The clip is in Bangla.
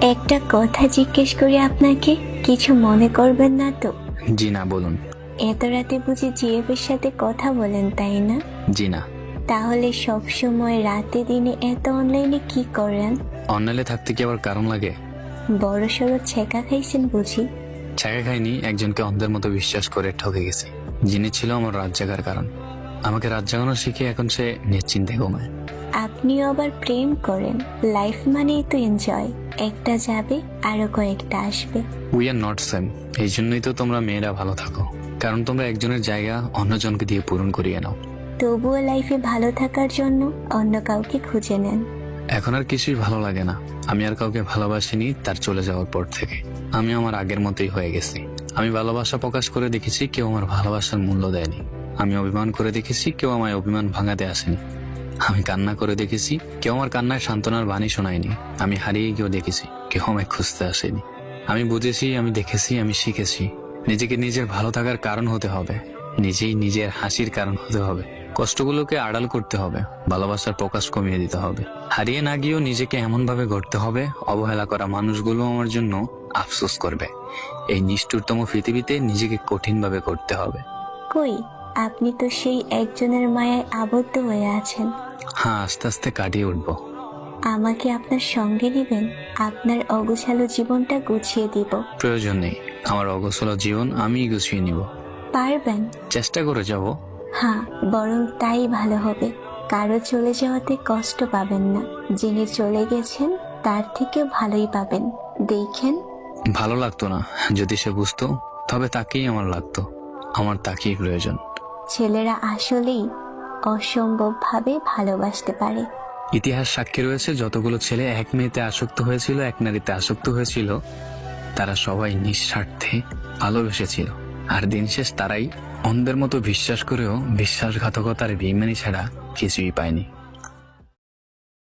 একটা কথা জিজ্ঞেস করি আপনাকে, কিছু মনে করবেন না তো? জি না, বলুন। এত রাতে বুঝি জিএফের সাথে কথা বলেন, তাই না? জি না। তাহলে সব সময় রাতে দিনে এত অনলাইনে কি করেন? অনলাইনে থাকতে কি আবার কারণ লাগে? বড় সড়ো ছেকা খাইছেন বুঝি? ছাকা খাইনি, একজনকে অন্ধের মতো বিশ্বাস করে ঠকে গেছে, যিনি ছিল আমার রাত জাগার কারণ। আমাকে রাত জাগানো শিখে এখন সে নিশ্চিন্তে ঘুমায়। আপনিও আবার প্রেম করেন? লাইফ মানেই তো এনজয়, একটা যাবে আরো কয়েকটা আসবে। We are not same. এই জন্যই তো তোমরা মেয়েরা ভালো থাকো, কারণ তোমরা একজনের জায়গা অন্যজনকে দিয়ে পূরণ করিয়ে নাও। তবুও লাইফে ভালো থাকার জন্য অন্য কাউকে খুঁজে নেন। এখন আর কিছুই ভালো লাগে না। আমি আর কাউকে ভালোবাসিনি তার চলে যাওয়ার পর থেকে। আমি আমার আগের মতোই হয়ে গেছি। আমি ভালোবাসা প্রকাশ করে দেখেছি, কেউ আমার ভালোবাসার মূল্য দেয়নি। আমি অভিমান করে দেখেছি, কেউ আমায় অভিমান ভাঙাতে আসেনি। আমি কান্না করে দেখেছি, কেউ আমার কান্নায় সান্ত্বনার বাণী শোনায়নি। আমি হারিয়ে গিয়েও দেখেছি, কেউ আমায় খুঁজতে আসেনি। আমি বুঝেছি, আমি দেখেছি, আমি শিখেছি, নিজেকে নিজের ভালো থাকার কারণ হতে হবে, নিজেই নিজের হাসির কারণ হতে হবে। কষ্টগুলোকে আড়াল করতে হবে, ভালোবাসার প্রকাশ কমিয়ে দিতে হবে। হারিয়ে না গিয়েও নিজেকে এমন ভাবে গড়তে হবে, অবহেলা করা মানুষগুলো আমার জন্য আফসোস করবে। এই নিষ্ঠুরতম পৃথিবীতে নিজেকে কঠিনভাবে করতে হবে। কই, আপনি তো সেই একজনের মায়ায় আবদ্ধ হয়ে আছেন। হ্যাঁ, আস্তে আস্তে কাটিয়ে উঠবো। আমাকে আপনার সঙ্গে নেবেন? আপনার অগোছালো জীবনটা গুছিয়ে দিব। প্রয়োজন নেই, আমার অগোছালো জীবন আমিই গুছিয়ে নিব। পারবেন? চেষ্টা করে যাব। হ্যাঁ, বরং তাই ভালো হবে। কারো চলে যাওয়াতে কষ্ট পাবেন না, যিনি চলে গেছেন তার থেকে ভালোই পাবেন। দেখেন, ভালো লাগতো না যদি সে বুঝতো, তবে তাকেই আমার লাগতো। আমার তাকেই প্রয়োজন। ছেলেরা আসলেই অসম্ভবভাবে ভালোবাসতে পারে। ইতিহাস সাক্ষী রয়েছে, যতগুলো ছেলে এক মেয়েতে আসক্ত হয়েছিল, এক নারীতে আসক্ত হয়েছিল, তারা সবাই নিঃস্বার্থে ভালোবেসেছিল। আর দিন শেষ তারাই অন্ধের মতো বিশ্বাস করেও বিশ্বাসঘাতকতার বেইমানি ছাড়া কিছুই পায়নি।